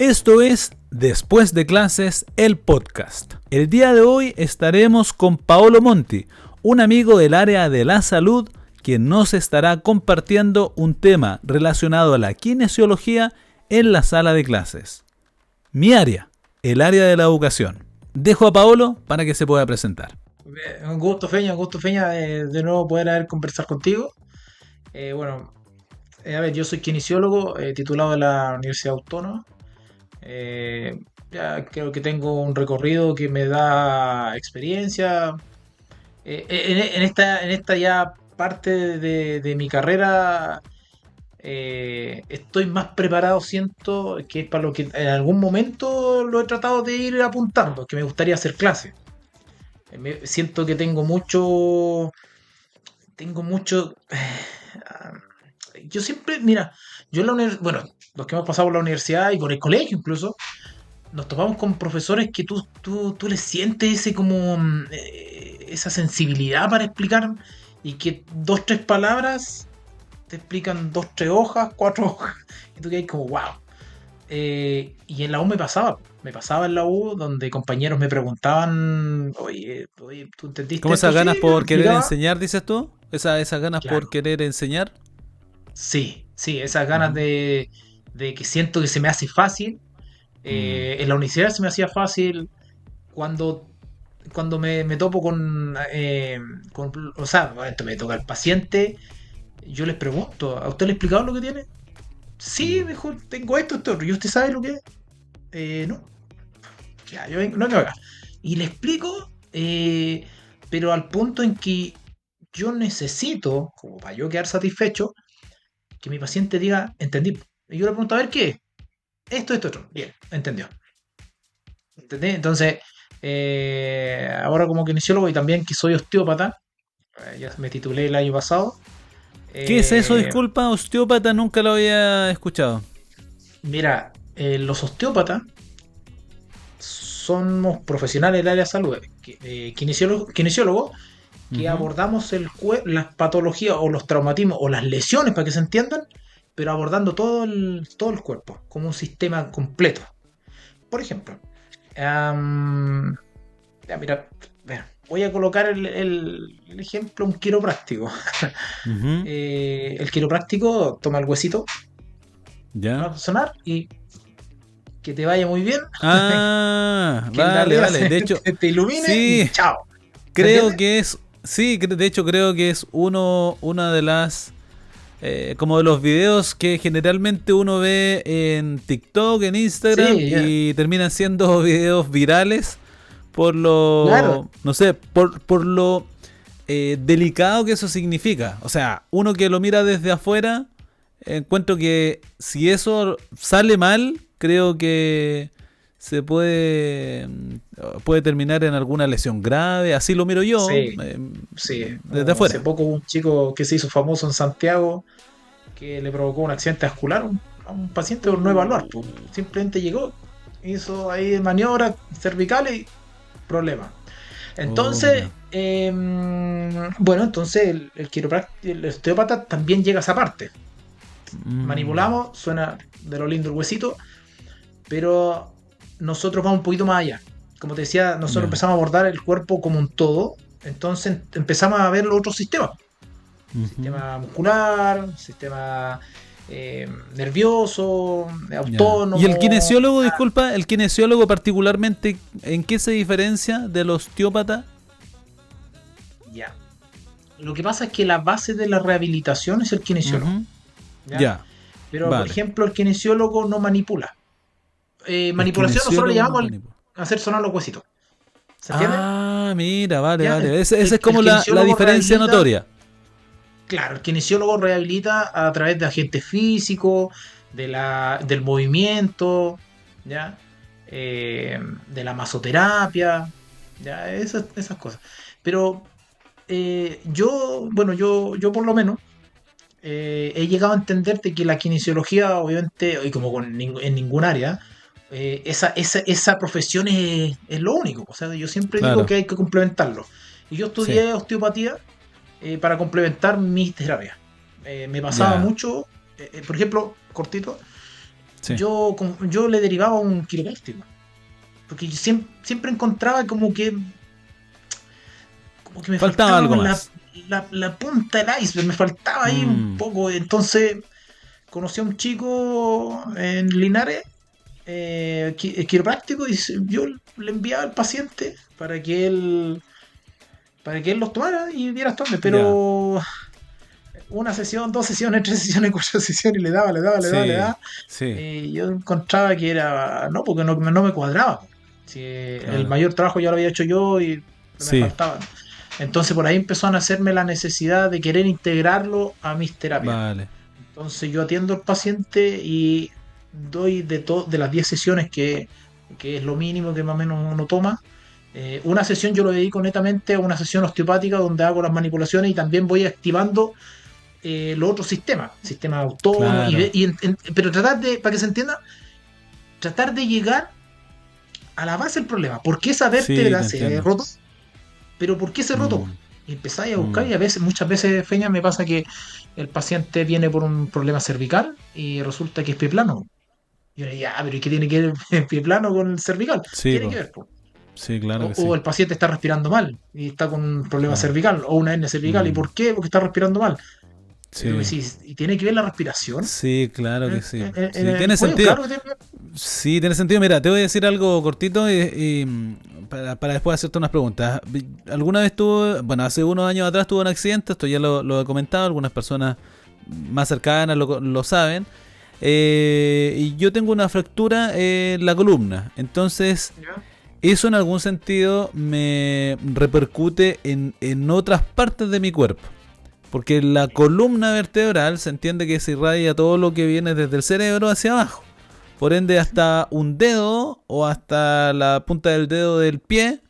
Esto es Después de Clases, el podcast. El día de hoy estaremos con Paolo Monti, un amigo del área de la salud, quien nos estará compartiendo un tema relacionado a la kinesiología en la sala de clases. Mi área, el área de la educación. Dejo a Paolo para que se pueda presentar. Un gusto, Feña, de nuevo poder conversar contigo. A ver, yo soy kinesiólogo, titulado de la Universidad Autónoma. Ya creo que tengo un recorrido que me da experiencia. En esta ya parte de mi carrera, estoy más preparado, siento, que es para lo que en algún momento lo he tratado de ir apuntando, que me gustaría hacer clases. Siento que tengo mucho. Yo siempre, mira, yo en la bueno, los que hemos pasado por la universidad y por el colegio incluso, nos topamos con profesores que tú les sientes ese como esa sensibilidad para explicar y que dos, tres palabras te explican dos, tres hojas, cuatro hojas, y tú quedas como wow. Y en la U me pasaba en la U donde compañeros me preguntaban, oye, ¿tú entendiste ¿Cómo esto? esas Sí, ganas yo les por querer explicaba. enseñar, dices tú? ¿Esas ganas por Claro, querer enseñar? sí, esas ganas Ujú. de que siento que se me hace fácil. Mm. En la universidad se me hacía fácil cuando, cuando me topo o sea, esto me toca el paciente, yo les pregunto, ¿a usted le he explicado lo que tiene? Sí, Mm. me dijo, tengo esto otro. ¿Y usted sabe lo que es? No. Ya, yo vengo, no me haga. Y le explico, pero al punto en que yo necesito, como para yo quedar satisfecho, que mi paciente diga, entendí. Y yo le pregunto, a ver qué es. Esto, otro. Bien, entendió. ¿Entendí? Entonces, ahora como kinesiólogo y también que soy osteópata, ya me titulé el año pasado. ¿Qué es eso? eh, Disculpa, osteópata, nunca lo había escuchado. Mira, los osteópatas somos profesionales del área de salud, kinesiólogos que Ujú. abordamos las patologías o los traumatismos o las lesiones para que se entiendan, pero abordando todo el cuerpo como un sistema completo. Por ejemplo, am, ya mira, voy a colocar el ejemplo un quiropráctico. Ujú. El quiropráctico toma el huesito, va ¿Ya? a sonar y que te vaya muy bien, Ah, que el de vale, arriba vale. De hecho, te ilumine y sí, chao. ¿Se creo entiende? que es. Sí, de hecho, creo que es una de las. Como de los videos que generalmente uno ve en TikTok, en Instagram, Sí, ya, y terminan siendo videos virales por claro, lo. No sé, por lo delicado que eso significa. O sea, uno que lo mira desde afuera, encuentro que si eso sale mal, creo que se puede terminar en alguna lesión grave. Así lo miro yo, sí, sí. desde Hace afuera. poco hubo un chico que se hizo famoso en Santiago que le provocó un accidente vascular a un paciente por no evaluar. Pues. Simplemente llegó, hizo ahí maniobras cervicales y problema. Oh, Entonces, mira. bueno, entonces el osteópata también llega a esa parte. Mm, Manipulamos, suena de lo lindo el huesito, pero nosotros vamos un poquito más allá. Como te decía, nosotros ya. empezamos a abordar el cuerpo como un todo, entonces empezamos a ver los otros sistemas. Ujú. Sistema muscular, sistema nervioso, Ya. ¿Y el autónomo. kinesiólogo, disculpa, el kinesiólogo particularmente, en qué se diferencia del osteópata? Ya. Lo que pasa es que la base de la rehabilitación es el kinesiólogo. Ujú. ¿Ya? Ya, Pero, por vale. ejemplo, el kinesiólogo no manipula. El Manipulación nosotros le kinesiólogo no llamamos manipula. hacer sonar los huesitos. ¿Se entiende? Ah, mira, vale, ¿Ya? vale. Esa es El como la kinesiólogo diferencia rehabilita, notoria. claro, el kinesiólogo rehabilita a través de agentes físicos, del movimiento, ¿ya? De la masoterapia, ¿ya? Esas cosas. Pero yo por lo menos he llegado a entender de que la kinesiología, obviamente, y como en ningún área, esa profesión es lo único. O sea, yo siempre digo Claro, que hay que complementarlo. Y yo sí. estudié osteopatía para complementar mis terapias. Me pasaba Ya. mucho, por ejemplo, cortito, Sí. yo le derivaba a un quiropráctico. Porque yo siempre encontraba como que me Faltaba faltaba algo la, más. la punta del iceberg, me faltaba ahí un Mm, poco. Entonces conocí a un chico en Linares, quiropráctico, y yo le enviaba al paciente para que él los tomara y viera hasta dónde. ya. Pero una sesión, dos sesiones, tres sesiones, cuatro sesiones, y le daba, le daba, le daba, le Sí, daba. sí, Yo encontraba que era, no, porque no me cuadraba. Si el claro. mayor trabajo ya lo había hecho yo y me Sí, faltaba. Entonces por ahí empezó a nacerme la necesidad de querer integrarlo a mis terapias. vale. Entonces yo atiendo al paciente y doy de las 10 sesiones que es lo mínimo que más o menos uno toma. Una sesión yo lo dedico netamente a una sesión osteopática donde hago las manipulaciones y también voy activando los otros sistemas autónomos, Claro. pero para que se entienda, tratar de llegar a la base del problema. ¿Por qué esa Sí, vértebra te se entiendo. roto? ¿Pero por qué se roto? Mm, Y empezáis a buscar mm, y muchas veces, Feña, me pasa que el paciente viene por un problema cervical y resulta que es pie plano. Y yo le digo, pero ¿y qué tiene que ver el pie plano con el cervical? sí, Tiene que po. ver, po. Sí, claro que O sí. el paciente está respirando mal y está con un problema Claro. cervical o una hernia cervical. ¿Y Mm, por qué? Porque está respirando mal. Y tú me sí. decís, ¿y tiene que ver la respiración Sí, claro que en, sí. en Sí, el tiene cuello? sentido. Claro que tiene que ver. Sí, tiene sentido. Mira, te voy a decir algo cortito para después hacerte unas preguntas. Alguna vez tuve, bueno, hace unos años atrás tuve un accidente, esto ya lo he comentado, algunas personas más cercanas lo saben. Y yo tengo una fractura en la columna. Entonces, ¿Ya? eso en algún sentido me repercute en otras partes de mi cuerpo. Porque la columna vertebral se entiende que se irradia todo lo que viene desde el cerebro hacia abajo. Por ende, hasta un dedo o hasta la punta del dedo del pie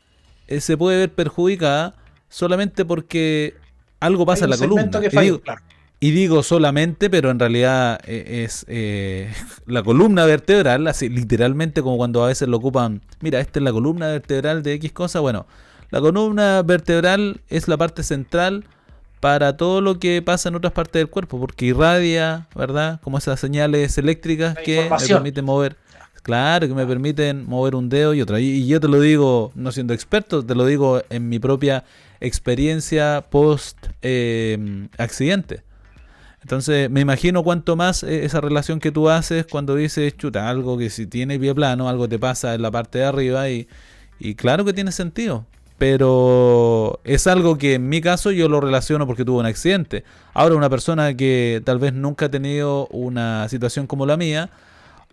se puede ver perjudicada solamente porque algo Hay pasa en un la segmento columna. que falló, claro. Y digo solamente, pero en realidad es la columna vertebral, así literalmente como cuando a veces lo ocupan. Mira, esta es la columna vertebral de X cosa. Bueno, la columna vertebral es la parte central para todo lo que pasa en otras partes del cuerpo, porque irradia, ¿verdad? Como esas señales eléctricas La que me información. permiten mover, claro, que me permiten mover un dedo y otro. Y yo te lo digo, no siendo experto, te lo digo en mi propia experiencia post accidente. Entonces, me imagino cuánto más esa relación que tú haces cuando dices, chuta, algo que si tiene pie plano, algo te pasa en la parte de arriba y claro que tiene sentido. Pero es algo que en mi caso yo lo relaciono porque tuve un accidente. Ahora, una persona que tal vez nunca ha tenido una situación como la mía,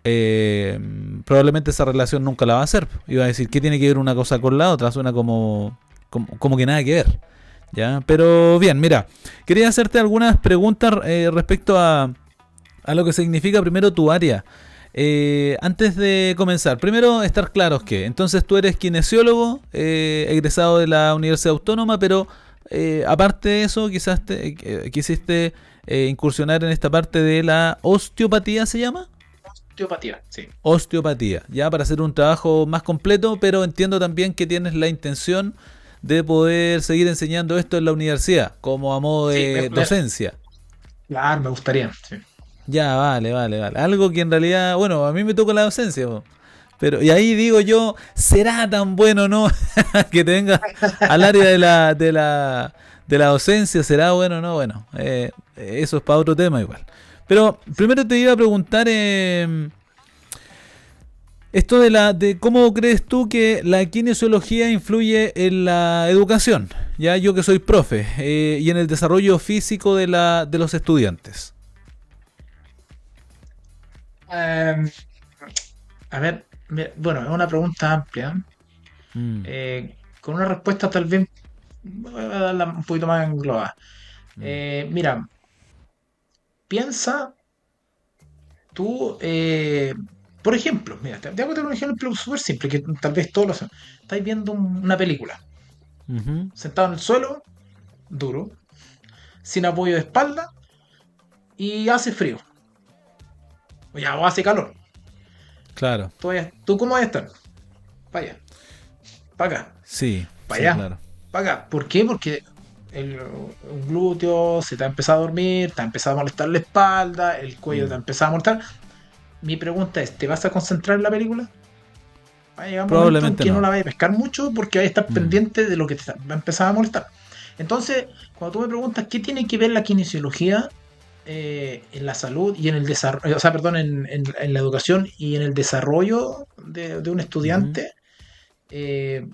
eh, probablemente esa relación nunca la va a hacer. Iba a decir, ¿qué tiene que ver una cosa con la otra? Suena como que nada que ver. ¿Ya? Pero bien, mira, quería hacerte algunas preguntas respecto a lo que significa primero tu área. Antes de comenzar, primero estar claros que entonces tú eres kinesiólogo, egresado de la Universidad Autónoma, pero aparte de eso quizás quisiste incursionar en esta parte de la osteopatía, ¿se llama? Osteopatía, sí. Osteopatía, ya para hacer un trabajo más completo, pero entiendo también que tienes la intención de poder seguir enseñando esto en la universidad, como a modo Sí, de docencia. claro, me gustaría. Sí. Ya, vale, vale, vale. Algo que en realidad, bueno, a mí me toca la docencia, po. Pero, y ahí digo yo, ¿será tan bueno, no? Que te venga al área de la docencia, ¿será bueno o no? Bueno, eso es para otro tema igual. Pero primero te iba a preguntar, esto de cómo crees tú que la kinesiología influye en la educación, ya yo que soy profe, y en el desarrollo físico de los estudiantes. Eh, a ver, bueno, es una pregunta amplia. Mm, Con una respuesta tal vez voy a darla un poquito más englobada. mm, Mira, piensa tú, por ejemplo, mira, te voy a dar un ejemplo súper simple, que tal vez todos lo saben. Estáis viendo una película, ujú, sentado en el suelo, duro, sin apoyo de espalda, y hace frío, o hace calor. claro, ¿Tú cómo vas a estar? Para allá, para acá, sí, para sí, allá, claro. para acá. ¿Por qué? Porque un glúteo se te ha empezado a dormir, te ha empezado a molestar la espalda, el cuello te ha Mm, empezado a molestar. mi pregunta es, ¿te vas a concentrar en la película? Va a llegar un momento en Probablemente que no no. la vayas a pescar mucho porque vas a estar Mm, pendiente de lo que te va a empezar a molestar. Entonces, cuando tú me preguntas qué tiene que ver la kinesiología en la salud y en el desarrollo, o sea, perdón, en la educación y en el desarrollo de un ujú, estudiante, eh,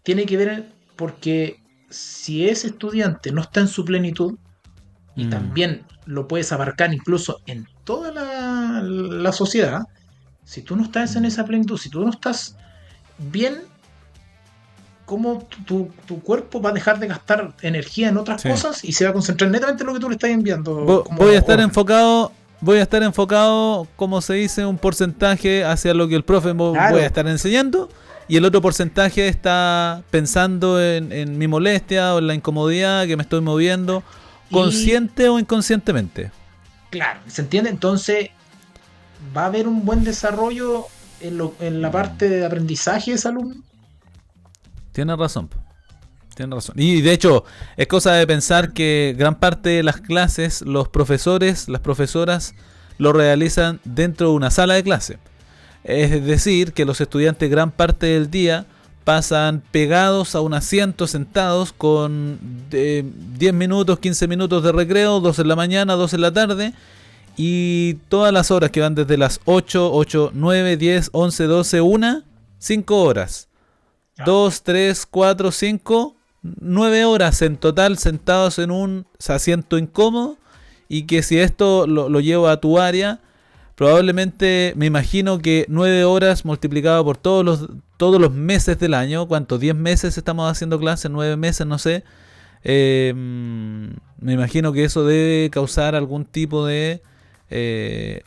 tiene que ver porque si ese estudiante no está en su plenitud, y mm, también lo puedes abarcar incluso en toda la sociedad, si tú no estás en mm. esa plenitud, si tú no estás bien, ¿cómo tu cuerpo va a dejar de gastar energía en otras Sí. cosas y se va a concentrar netamente en lo que tú le estás enviando Voy a como estar orden? enfocado, voy a estar enfocado, como se dice, un porcentaje hacia lo que el profe voy a Claro. estar enseñando y el otro porcentaje está pensando en mi molestia o en la incomodidad que me estoy moviendo, Y consciente o inconscientemente. claro, ¿se entiende? Entonces va a haber un buen desarrollo en la Mm, parte de aprendizaje de ese alumno. Tienes razón. Tienes razón. Y de hecho, es cosa de pensar que gran parte de las clases, los profesores, las profesoras, lo realizan dentro de una sala de clase. Es decir, que los estudiantes gran parte del día pasan pegados a un asiento, sentados con 10 minutos, 15 minutos de recreo, 2 en la mañana, 2 en la tarde, y todas las horas que van desde las 8, 9, 10, 11, 12, 1, 5 horas. Ya. 2, 3, 4, 5, 9 horas en total sentados en un asiento incómodo, y que si esto lo llevo a tu área, probablemente me imagino que 9 horas multiplicado por todos los meses del año, ¿cuánto? 10 meses estamos haciendo clases, 9 meses, no sé. Me imagino que eso debe causar algún tipo de,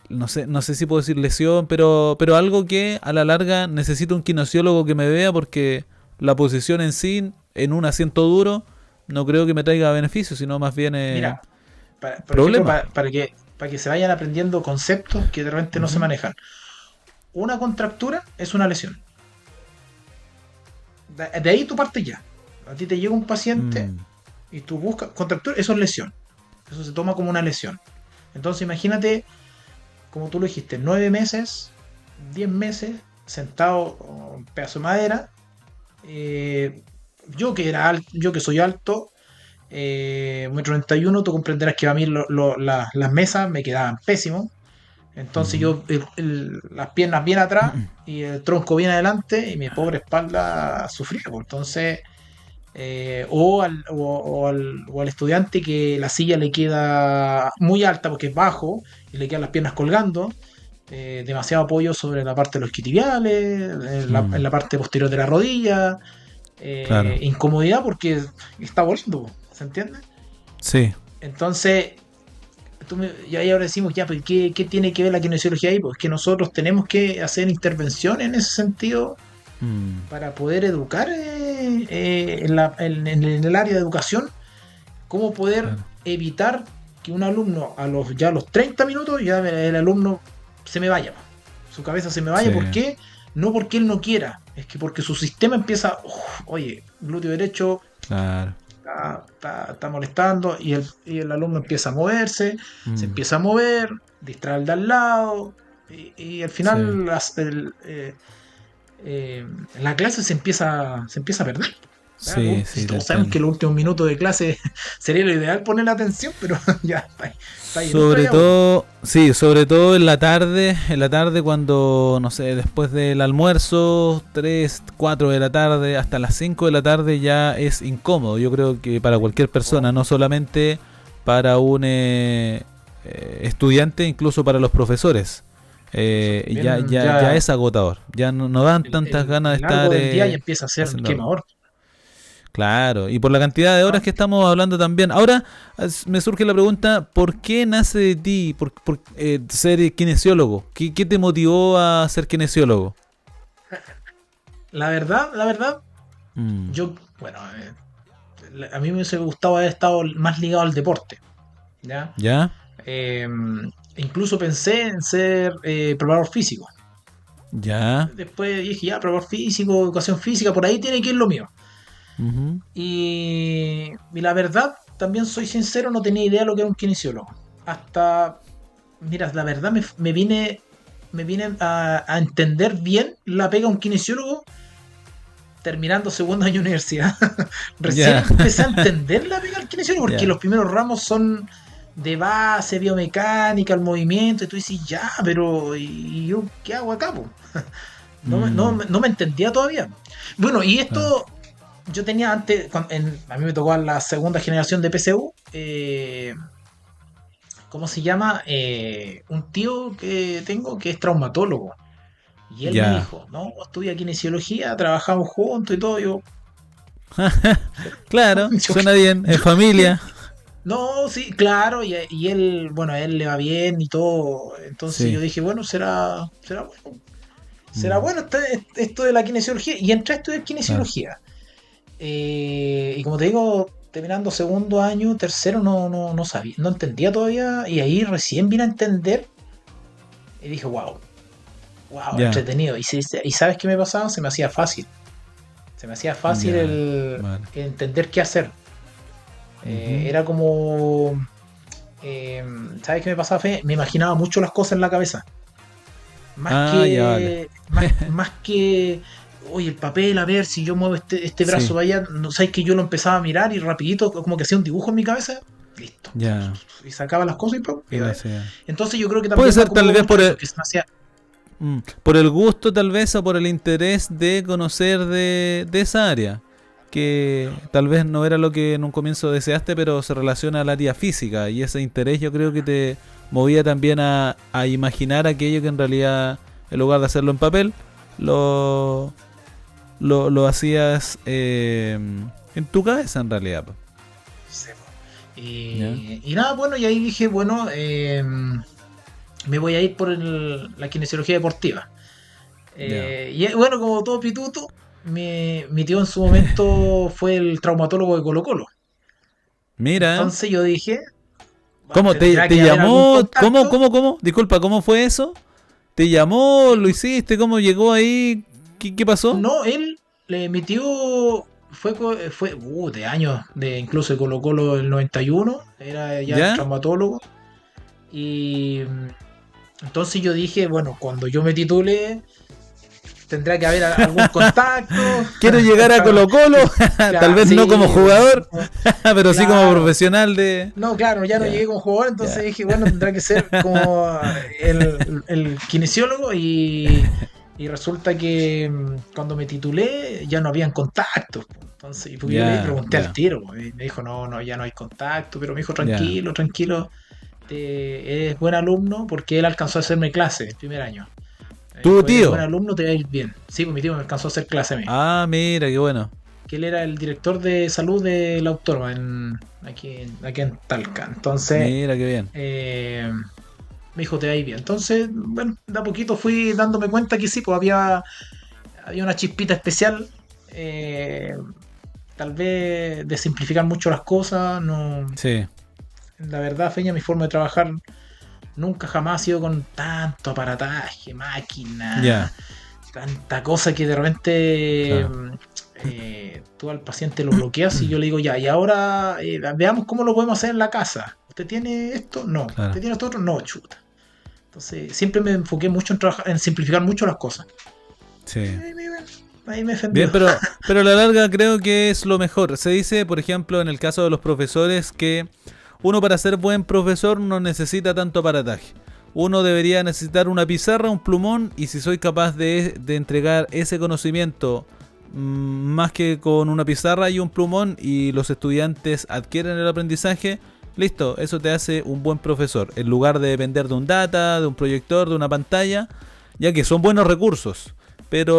no sé si puedo decir lesión, pero algo que a la larga necesito un kinesiólogo que me vea, porque la posición en sí, en un asiento duro, no creo que me traiga beneficios, sino más bien Mira, por ejemplo, problemas. para que se vayan aprendiendo conceptos que de repente no se Ujú. manejan. Una contractura es una lesión. De ahí tu parte ya. A ti te llega un paciente Mm, y tú buscas contractura, eso es lesión. Eso se toma como una lesión. Entonces imagínate, como tú lo dijiste, 9 meses, 10 meses, sentado en un pedazo de madera. eh, yo que soy alto, 1,91 m, tú comprenderás que a mí las mesas me quedaban pésimos. Entonces ujú. yo las piernas bien atrás y el tronco bien adelante y mi pobre espalda sufría, pues. Entonces, o al estudiante que la silla le queda muy alta porque es bajo y le quedan las piernas colgando, demasiado apoyo sobre la parte de los isquiotibiales, en Mm, la parte posterior de la rodilla, claro, incomodidad porque está volando, ¿se entiende? sí. Entonces, y ahí ahora decimos, ya, pues, ¿qué tiene que ver la kinesiología ahí? Pues que nosotros tenemos que hacer intervenciones en ese sentido Mm, para poder educar en el área de educación, cómo poder claro. evitar que un alumno ya a los 30 minutos ya el alumno se me vaya, su cabeza se me vaya. Sí, ¿Por qué? No porque él no quiera, es que porque su sistema empieza, oye, glúteo derecho claro. está molestando y el alumno empieza a moverse, se Mm, empieza a mover, distrae al de al lado y al sí, final la clase se empieza a perder. O sea, sí, si sí, te todos sabemos que entiendo. los últimos minutos de clase sería lo ideal poner la atención, pero ya está ahí en otra Sobre ya uno. todo, sí, sobre todo en la tarde cuando, no sé, después del almuerzo, 3 4 de la tarde, hasta las 5 de la tarde ya es incómodo. Yo creo que para cualquier persona, no solamente para un estudiante, incluso para los profesores. Incluso Ya, también ya, ya ya es agotador. Ya no dan el, tantas el- ganas de el largo estar del día ya empieza a ser haciendo algo. quemador. Claro, y por la cantidad de horas ¿No? que estamos hablando también. Ahora me surge la pregunta, ¿por qué nace de ti ser kinesiólogo? ¿Qué te motivó a ser kinesiólogo? La verdad, Mm, yo, bueno, a mí me hubiese gustado haber estado más ligado al deporte, ¿ya? ¿Ya? Eh, Incluso pensé en ser preparador físico. ¿Ya? Después dije, ya, preparador físico, educación física, por ahí tiene que ir lo mío. Ujú, Y la verdad, también soy sincero, no tenía idea de lo que era un kinesiólogo. Hasta, mira, la verdad me vine. me vine a entender bien la pega de un kinesiólogo terminando segundo año de universidad. Recién Ya, empecé a entender la pega del kinesiólogo, porque ya. los primeros ramos son de base, biomecánica, el movimiento, y tú dices, ya, pero ¿y yo qué hago acá, po? Mm, No me entendía todavía. Bueno, y claro. esto yo tenía antes, a mí me tocó la segunda generación de PSU, ¿cómo se llama? Un tío que tengo que es traumatólogo. Y él me Ya. dijo, no, estudia kinesiología, trabajamos juntos y todo. Yo, Claro, yo, suena bien, en yo, ¿qué? familia. No, sí, claro, y él, bueno, a él le va bien y todo. Entonces yo Sí. dije, bueno, será Mm, bueno esto de la kinesiología. Y entré a estudiar claro. kinesiología. Y como te digo, terminando segundo año, tercero, no sabía, no entendía todavía. Y ahí recién vine a entender y dije, wow, Ya, entretenido. Y ¿sabes qué me pasaba? Se me hacía fácil. Se me hacía fácil ya. Vale. el entender qué hacer. Ujú. Era como. ¿Sabes qué me pasaba, Fe? Me imaginaba mucho las cosas en la cabeza. Más Ah, ya vale. que. Más que. Oye, el papel, a ver si yo muevo este brazo Sí, para allá. No sabes que yo lo empezaba a mirar y rapidito, como que hacía un dibujo en mi cabeza. Listo. ya. Y sacaba las cosas y ¡pum! Y lo hacía. Entonces yo creo que Puede también va ser tal como vez mucho eso, que se me hacía. por el gusto tal vez o por el interés de conocer de esa área. Que tal vez no era lo que en un comienzo deseaste, pero se relaciona al área física. Y ese interés yo creo que te movía también a imaginar aquello que en realidad, en lugar de hacerlo en papel, lo, lo hacías en tu cabeza en realidad. Po. Sí, po. ¿Ya? Y nada, bueno, y ahí dije, bueno, me voy a ir por la kinesiología deportiva. Ya. Y bueno, como todo pituto, mi tío en su momento fue el traumatólogo de Colo Colo. Mira, Entonces yo dije, "Bueno, ¿cómo tendrá te que haber algún llamó? contacto". ¿Cómo? Disculpa, ¿cómo fue eso? ¿Te llamó? ¿Lo Eh, hiciste? ¿Cómo llegó ahí? ¿Qué pasó? no, mi tío fue de años, de incluso de Colo Colo del 91, era ya el ¿Ya? traumatólogo. Y entonces yo dije, bueno, cuando yo me titule, tendrá que haber algún contacto. Quiero llegar a Colo Colo, tal vez no como Sí, jugador, pero sí como claro. profesional de... No, claro, ya no llegué Ya, como jugador, entonces ya, dije, bueno, tendrá que ser como el kinesiólogo y resulta que cuando me titulé ya no habían contactos. Entonces, y porque yo le ya, pregunté al ya, tiro, y me dijo, no, ya no hay contacto, pero me dijo, ya. tranquilo, eres buen alumno porque él alcanzó a hacerme clase el primer año. Me ¿Tu dijo, eres buen tío? alumno, te va a ir bien. Sí, pues mi tío me alcanzó a hacer clase a mí. Ah, mira, qué bueno. Que él era el director de salud de la Autónoma aquí en Talca. Entonces, Mira, qué bien. me dijo, te va a ir bien. Entonces, bueno, de a poquito fui dándome cuenta que sí, pues había una chispita especial. eh, Tal vez de simplificar mucho las cosas. No, Sí, la verdad, Feña, mi forma de trabajar nunca jamás ha sido con tanto aparataje, máquina, ya, tanta cosa que de repente claro, tú al paciente lo bloqueas y yo le digo, ya, y ahora veamos cómo lo podemos hacer en la casa. ¿Usted tiene esto? No. ¿Usted claro. tiene esto otro? No, chuta. Entonces, siempre me enfoqué mucho en trabajar, en simplificar mucho las cosas. Sí. Ahí me Bien, ofendió. pero a la larga creo que es lo mejor. Se dice, por ejemplo, en el caso de los profesores, que uno para ser buen profesor no necesita tanto aparataje. Uno debería necesitar una pizarra, un plumón, y si soy capaz de entregar ese conocimiento más que con una pizarra y un plumón y los estudiantes adquieren el aprendizaje, listo, eso te hace un buen profesor. En lugar de depender de un data, de un proyector, de una pantalla, ya que son buenos recursos,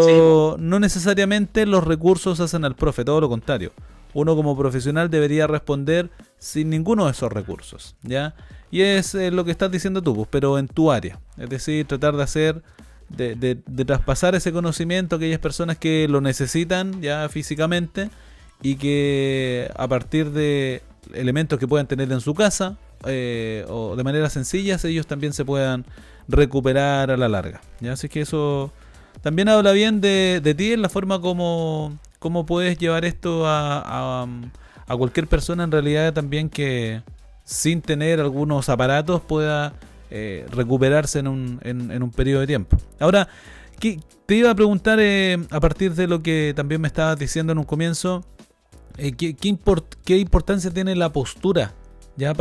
Sí, po. pero no necesariamente los recursos hacen al profe, todo lo contrario. Uno como profesional debería responder sin ninguno de esos recursos, ¿ya? Y es lo que estás diciendo tú, pues, pero en tu área. Es decir, tratar de hacer, de traspasar ese conocimiento a aquellas personas que lo necesitan ya físicamente y que a partir de elementos que puedan tener en su casa o de manera sencillas, ellos también se puedan recuperar a la larga. ¿Ya? Así que eso también habla bien de ti en la forma como puedes llevar esto a cualquier persona en realidad también que sin tener algunos aparatos pueda recuperarse en un periodo de tiempo. Ahora, te iba a preguntar, a partir de lo que también me estabas diciendo en un comienzo, ¿qué importancia tiene la postura ya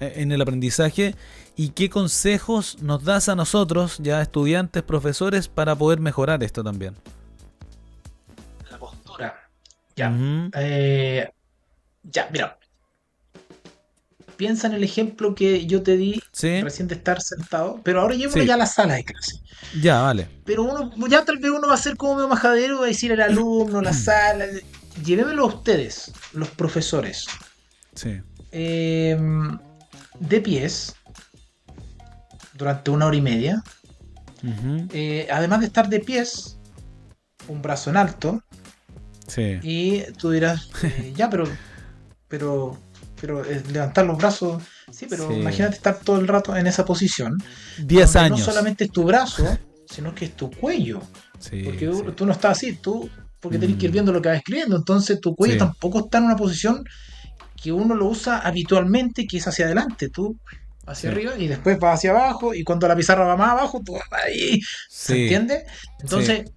en el aprendizaje y qué consejos nos das a nosotros, ya estudiantes, profesores, para poder mejorar esto también? La postura. Ya. Uh-huh. Ya, mira. Piensa en el ejemplo que yo te di Sí, recién de estar sentado, pero ahora llevémonos sí, ya a la sala de clase. ya, vale. Pero ya tal vez uno va a ser como medio majadero, va a decir el alumno, la sala. Llévemelo a ustedes, los profesores, Sí. eh, de pies durante 1 hora y media. Uh-huh. Además de estar de pies, un brazo en alto. Sí. Y tú dirás, ya, pero levantar los brazos. Sí, pero Sí. imagínate estar todo el rato en esa posición. 10 donde años. No solamente es tu brazo, sino que es tu cuello. Sí, Porque sí. tú no estás así, porque tenés que ir viendo lo que vas escribiendo. Entonces tu cuello Sí. tampoco está en una posición que uno lo usa habitualmente, que es hacia adelante. Tú hacia Sí. arriba y después vas hacia abajo. Y cuando la pizarra va más abajo, tú vas ahí. ¿Se Sí. entiende? Entonces, Sí.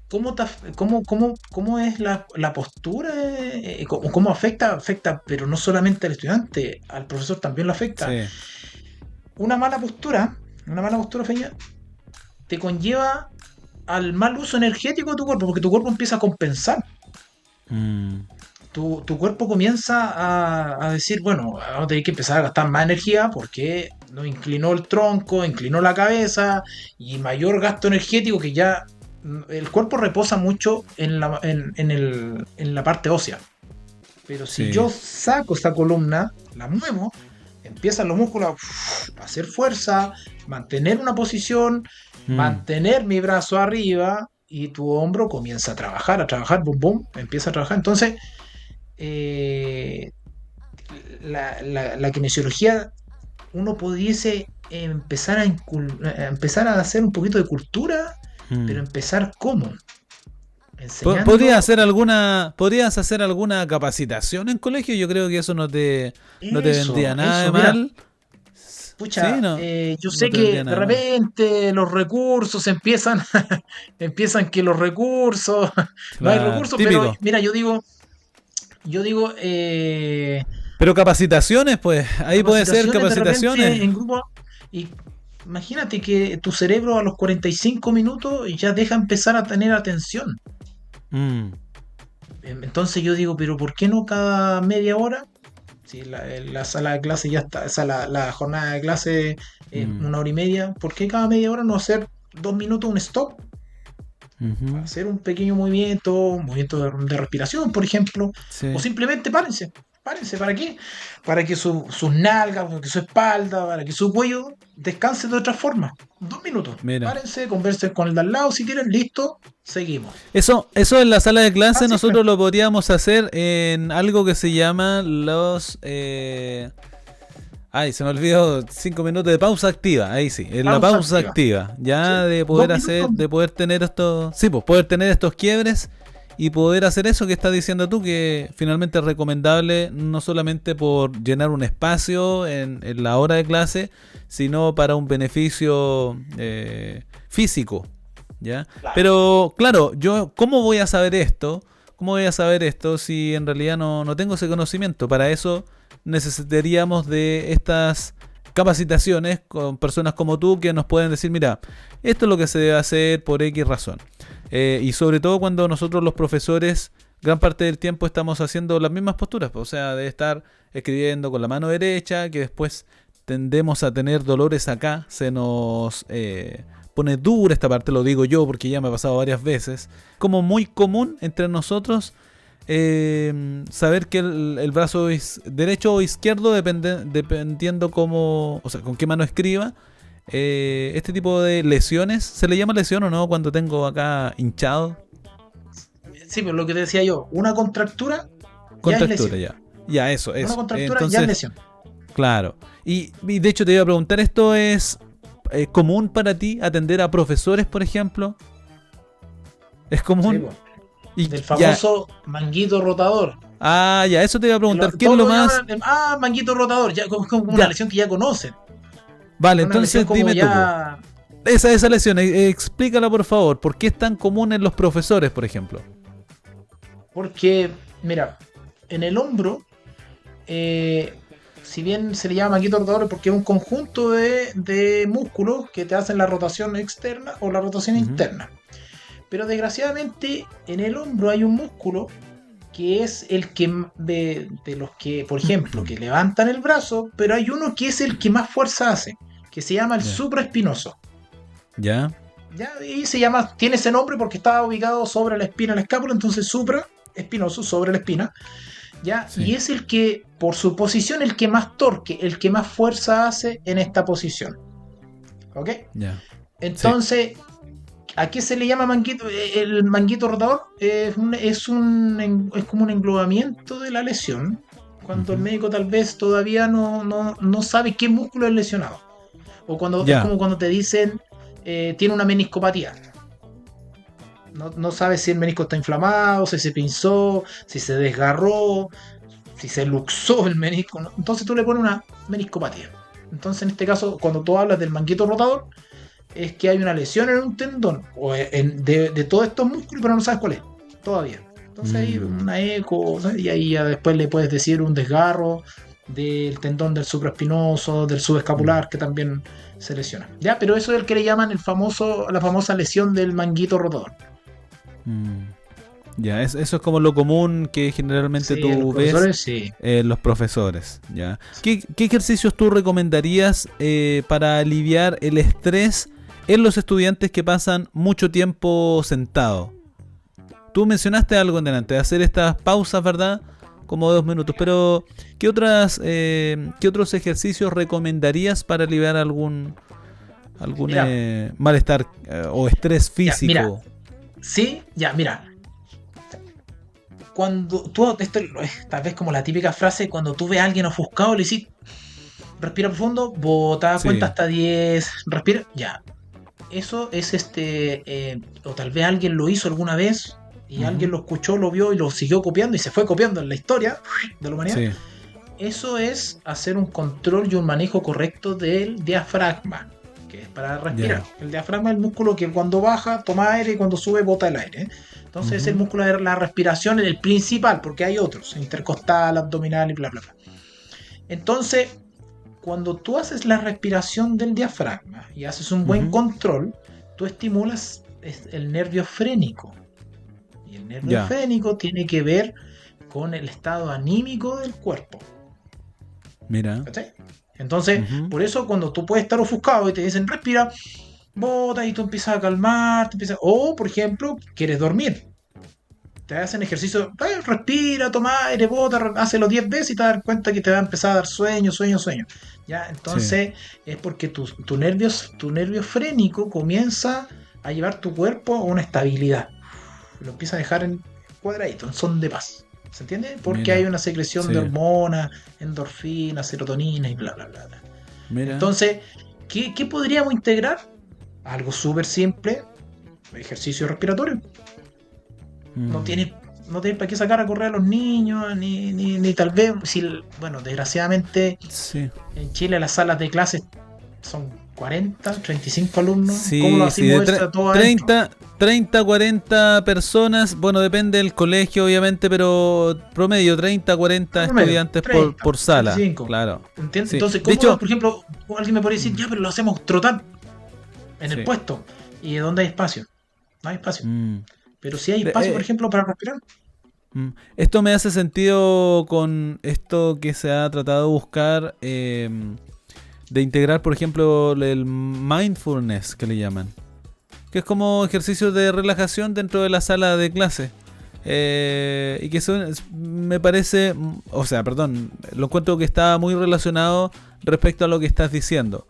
¿cómo es la postura? ¿Cómo afecta, pero no solamente al estudiante, al profesor también lo afecta? Sí. Una mala postura, Feña, te conlleva al mal uso energético de tu cuerpo, porque tu cuerpo empieza a compensar. Mm. Tu cuerpo comienza a decir, bueno, vamos a tener que empezar a gastar más energía porque no inclinó el tronco, inclinó la cabeza y mayor gasto energético que ya el cuerpo reposa mucho en la parte ósea. Pero si Sí. yo saco esa columna, la muevo, empiezan los músculos a hacer fuerza, mantener una posición, mantener mi brazo arriba y tu hombro comienza a trabajar, boom, boom, empieza a trabajar. Entonces, la kinesiología, uno pudiese empezar a hacer un poquito de cultura, pero empezar ¿cómo? Enseñando. ¿Podrías hacer alguna capacitación en colegio? Yo creo que eso no te vendría nada de Mira, mal. pucha, Sí, no. yo No sé te que vendría de nada de mal. repente los recursos empiezan que los recursos, no hay Claro, recursos, pero típico. mira, yo digo, Pero capacitaciones, pues, ahí puede ser capacitaciones de capacitaciones. repente en grupo, y imagínate que tu cerebro a los 45 minutos ya deja empezar a tener atención. Mm, Entonces yo digo, pero ¿por qué no cada media hora? Si la sala de clase ya está, o sea, la jornada de clase es mm, 1 hora y media, ¿por qué cada media hora no hacer 2 minutos un stop? ujú. Hacer un movimiento de respiración, por ejemplo, o Sí. simplemente párense, ¿para qué? Para que sus nalgas, para que su espalda, para que su cuello descanse de otra forma. 2 minutos, Mira. párense, conversen con el de al lado si quieren, listo, seguimos. Eso en la sala de clase Tan simple. nosotros lo podríamos hacer en algo que se llama los... Ay, se me olvidó 5 minutos de pausa activa. Ahí sí, en la Pausa pausa activa. activa. ¿Sí? Ya de poder 2 minutos. de poder tener estos... Sí, pues poder tener estos quiebres y poder hacer eso que estás diciendo tú, que finalmente es recomendable no solamente por llenar un espacio en la hora de clase, sino para un beneficio físico. ¿Ya? Claro. Pero claro, ¿cómo voy a saber esto? ¿Cómo voy a saber esto si en realidad no tengo ese conocimiento? Para eso necesitaríamos de estas capacitaciones con personas como tú que nos pueden decir, mira, esto es lo que se debe hacer por X razón. Y sobre todo cuando nosotros los profesores gran parte del tiempo estamos haciendo las mismas posturas, o sea, de estar escribiendo con la mano derecha, que después tendemos a tener dolores acá, se nos pone dura esta parte, lo digo yo porque ya me ha pasado varias veces, como muy común entre nosotros saber que el brazo es derecho o izquierdo dependiendo cómo, o sea, con qué mano escriba. Este tipo de lesiones, ¿se le llama lesión o no cuando tengo acá hinchado? Sí, pero lo que te decía yo, una contractura ya es Contractura, lesión. ya eso. Una contractura ya es Entonces, lesión. claro. Y de hecho te iba a preguntar, ¿esto es común para ti atender a profesores, por ejemplo? ¿Es común? Sí, del famoso manguito rotador. Ya, eso te iba a preguntar. ¿Qué es Todos lo lo más? llaman, manguito rotador, ya como una lesión que ya conocen. Vale, Una lesión entonces como dime tú, po. ya... Esa lesión, explícala por favor. ¿Por qué es tan común en los profesores, por ejemplo? Porque, mira, en el hombro, si bien se le llama manguito rotador porque es un conjunto de músculos que te hacen la rotación externa o la rotación Ujú. interna. Pero desgraciadamente en el hombro hay un músculo que es el que de los que, por ejemplo, que levantan el brazo, pero hay uno que es el que más fuerza hace, que se llama el Ya. supraespinoso. ¿Ya? ¿Ya? Y se llama, tiene ese nombre porque está ubicado sobre la espina de la escápula, entonces supraespinoso, sobre la espina. ¿Ya? Y Sí. es el que, por su posición, el que más torque, el que más fuerza hace en esta posición. ¿Ok? Ya. Sí. Entonces, ¿a qué se le llama manguito? El manguito rotador es como un englobamiento de la lesión, cuando el Ujú. médico tal vez todavía no sabe qué músculo es lesionado. O cuando es Ya. como cuando te dicen tiene una meniscopatía. No sabes si el menisco está inflamado, si se pinzó, si se desgarró, si se luxó el menisco, ¿no? Entonces tú le pones una meniscopatía. Entonces en este caso, cuando tú hablas del manguito rotador, es que hay una lesión en un tendón o de todos estos músculos, pero no sabes cuál es todavía. Entonces hay Mm. una eco, ¿sabes? Y ahí ya después le puedes decir un desgarro del tendón del supraespinoso, del Mm. subescapular, que también se lesiona. Ya, pero eso es el que le llaman la famosa lesión del manguito rotador. Mm. Ya, eso es como lo común que generalmente Sí, los tú ves profesores sí. en los profesores. ¿Ya? ¿Qué ejercicios tú recomendarías para aliviar el estrés en los estudiantes que pasan mucho tiempo sentados? Tú mencionaste algo en delante, de hacer estas pausas, ¿verdad? Como 2 minutos, pero ¿qué otros ejercicios recomendarías para aliviar algún Mira, malestar o estrés ya, mira, físico? sí, ya, mira. Cuando tú, esto es tal vez como la típica frase, cuando tú ves a alguien ofuscado, le dices, respira profundo, bota, cuenta Sí. hasta 10 respira, ya. Eso es o tal vez alguien lo hizo alguna vez y alguien Ujú. lo escuchó, lo vio y lo siguió copiando y se fue copiando en la historia de la humanidad. Sí. Eso es hacer un control y un manejo correcto del diafragma, que es para respirar. Ya. El diafragma es el músculo que cuando baja toma aire y cuando sube bota el aire. Entonces es el Ujú. músculo de la respiración, el principal, porque hay otros, intercostal, abdominal y bla, bla, bla. Entonces, cuando tú haces la respiración del diafragma y haces un buen Ujú. control, tú estimulas el nervio frénico. Y el nervio Ya. frénico tiene que ver con el estado anímico del cuerpo. Mira. ¿Cachai? Entonces, Ujú. por eso cuando tú puedes estar ofuscado y te dicen respira, bota y tú empiezas a calmar, o por ejemplo, quieres dormir. Te hacen ejercicio, respira, toma aire, bota, hazlo 10 veces y te das cuenta que te va a empezar a dar sueño, sueño, sueño. ¿Ya? Sí. Entonces es porque tu nervio frénico comienza a llevar tu cuerpo a una estabilidad. Lo empieza a dejar en cuadradito, en son de paz. ¿Se entiende? Porque hay Mira. una secreción de Sí. hormonas, endorfinas, serotonina y bla, bla, bla, bla. Mira. Entonces, ¿qué podríamos integrar? Algo súper simple, ejercicio respiratorio. No Mm. tiene, no tiene para qué sacar a correr a los niños, ni tal vez, si, bueno, desgraciadamente Sí. en Chile las salas de clases son 40, 35 alumnos. ¿Cómo lo Sí, sí, hacemos de moverse a todos adentro? 30, 40 personas, bueno, depende del colegio obviamente, pero promedio 30, 40 Por medio, estudiantes por, 30, por sala, 35. claro. ¿Entiendes? Sí, Entonces, de ¿cómo, hecho, por ejemplo, alguien me podría decir, mm, ya, pero lo hacemos trotar en el sí. puesto? ¿Y dónde hay espacio? No hay espacio. mm. Pero sí hay De- espacio, por ejemplo, para respirar. Esto me hace sentido con esto que se ha tratado de buscar, de integrar, por ejemplo, el mindfulness que le llaman, que es como ejercicios de relajación dentro de la sala de clase. Y que me parece, o sea, perdón, lo encuentro que está muy relacionado respecto a lo que estás diciendo,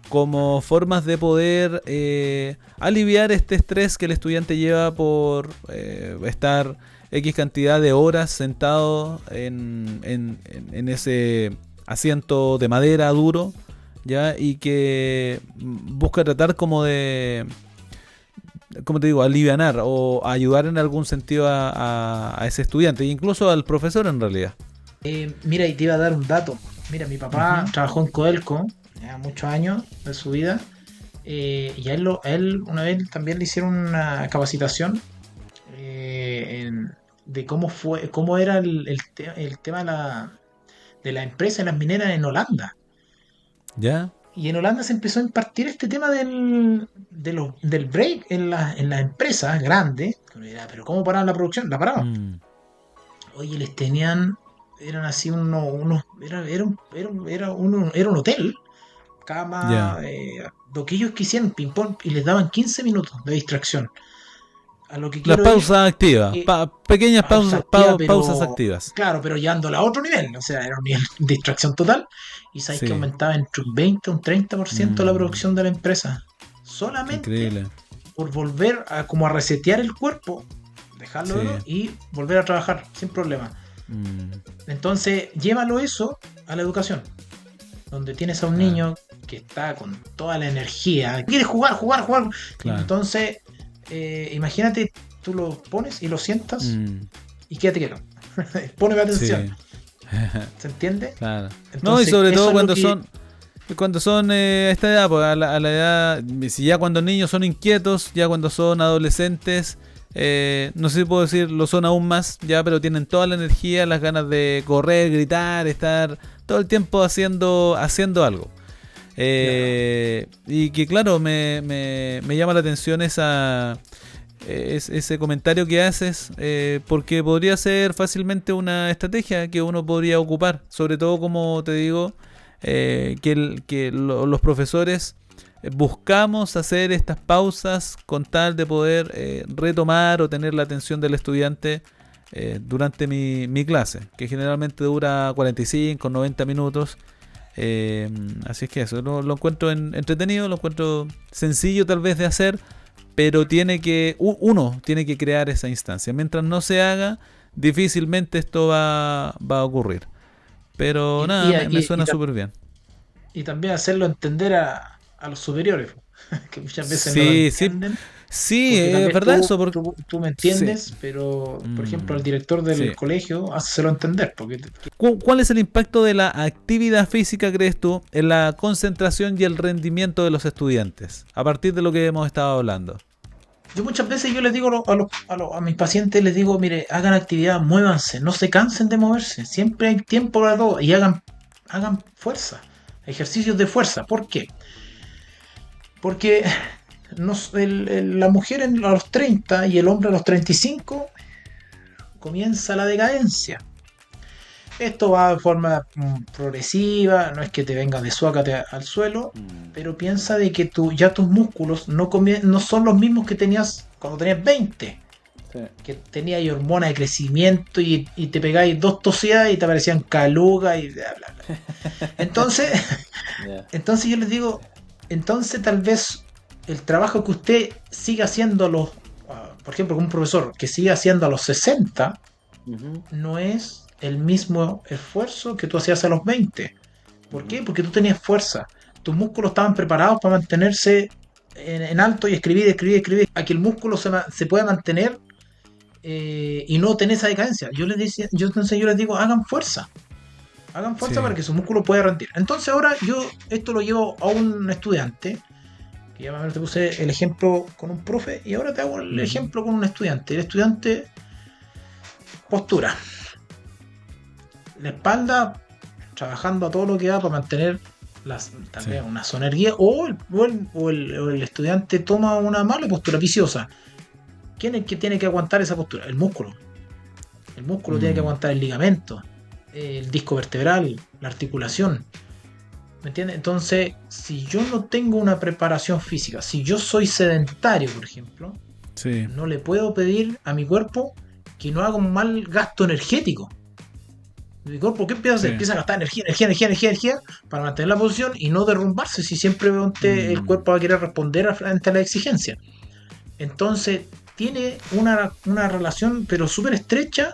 como formas de poder aliviar este estrés que el estudiante lleva por estar X cantidad de horas sentado en ese asiento de madera duro, ¿ya? Y que busca tratar como de, como te digo, alivianar o ayudar en algún sentido a ese estudiante, e incluso al profesor en realidad. Mira, y te iba a dar un dato. Mira, mi papá Ujú. trabajó en Codelco, ¿ya? ya muchos años de su vida. Y a él una vez también le hicieron una capacitación de cómo era el tema de la empresa en las mineras en Holanda. ¿Ya? Y en Holanda se empezó a impartir este tema del break en las empresas grandes. Uno dirá, pero ¿cómo paraban la producción? La paraban. Mm, Oye, les tenían, eran así era un hotel, cama, ya. lo que ellos quisieran, ping-pong, y les daban 15 minutos de distracción. A lo que Las quiero ir, pausas activas, que pequeñas pausa activa, pausas pero activas. claro, pero llevándola a otro nivel, o sea, era un nivel de distracción total, y sabéis que Sí. aumentaba entre un 20 y un 30% la Mm, producción de la empresa, solamente increíble. por volver a como a resetear el cuerpo, dejarlo Sí. y volver a trabajar sin problema. Mm, Entonces, llévalo eso a la educación, donde tienes a un claro, niño que está con toda la energía, quiere jugar, jugar, jugar, y claro. entonces, imagínate, tú lo pones y lo sientas Mm, y quédate quieto. Poneme atención. sí. ¿Se entiende? Claro. No, y Entonces, sobre eso todo es lo que. cuando son a esta edad, pues, a la edad, si ya cuando niños son inquietos, ya cuando son adolescentes, no sé si puedo decir, lo son aún más, ya, pero tienen toda la energía, las ganas de correr, gritar, estar todo el tiempo haciendo algo. Claro. Y que claro, me llama la atención ese comentario que haces, porque podría ser fácilmente una estrategia que uno podría ocupar, sobre todo como te digo, los profesores buscamos hacer estas pausas con tal de poder retomar o tener la atención del estudiante durante mi clase, que generalmente dura 45, 90 minutos. Así es que eso, lo encuentro entretenido, lo encuentro sencillo tal vez de hacer, pero uno tiene que crear esa instancia. Mientras no se haga, difícilmente esto va a ocurrir. Pero Y, nada, y, me y, y suena súper bien. y también hacerlo entender a los superiores, que muchas veces no lo Sí, sí, entienden, sí, porque es también verdad eso. tú me Sí, entiendes, pero por ejemplo mm, al director del sí. colegio, hácelo entender, porque ¿Cuál es el impacto de la actividad física, crees tú, en la concentración y el rendimiento de los estudiantes? A partir de lo que hemos estado hablando. yo muchas veces yo les digo a mis pacientes, les digo, mire, hagan actividad, muévanse, no se cansen de moverse, siempre hay tiempo para todo y hagan fuerza, ejercicios de fuerza. ¿Por qué? Porque la mujer a los 30 y el hombre a los 35 comienza la decadencia. Esto va de forma progresiva, no es que te vengas de suácate al suelo, pero piensa de que ya tus músculos no son los mismos que tenías cuando tenías 20, Sí. que tenías hormonas de crecimiento y te pegáis dos tosidas y te aparecían calugas y bla, bla, bla. Entonces, Yeah. entonces yo les digo, entonces tal vez el trabajo que usted siga haciendo por ejemplo, con un profesor que siga haciendo a los 60, Ujú, no es el mismo esfuerzo que tú hacías a los 20. ¿Por ujú. qué? Porque tú tenías fuerza. Tus músculos estaban preparados para mantenerse en alto y escribir, escribir, escribir, a que el músculo se pueda mantener y no tener esa decadencia. Entonces yo les digo, hagan fuerza Sí. para que su músculo pueda rendir. Entonces ahora yo esto lo llevo a un estudiante, que ya te puse el ejemplo con un profe, y ahora te hago el Ujú. ejemplo con un estudiante. El estudiante, postura, la espalda, trabajando a todo lo que da para mantener tal Sí. vez una zona erguida, o el estudiante toma una mala postura viciosa. ¿Quién es el que tiene que aguantar esa postura? El músculo. El músculo tiene que Mm, aguantar el ligamento, el disco vertebral, la articulación. ¿Me entiendes? Entonces, si yo no tengo una preparación física, si yo soy sedentario, por ejemplo, sí. no le puedo pedir a mi cuerpo que no haga un mal gasto energético. Mi cuerpo, ¿qué empieza a hacer? Sí. Empieza a gastar energía, energía, energía, energía, energía para mantener la posición y no derrumbarse si siempre el Mm, cuerpo va a querer responder ante la exigencia. Entonces, tiene una relación, pero súper estrecha,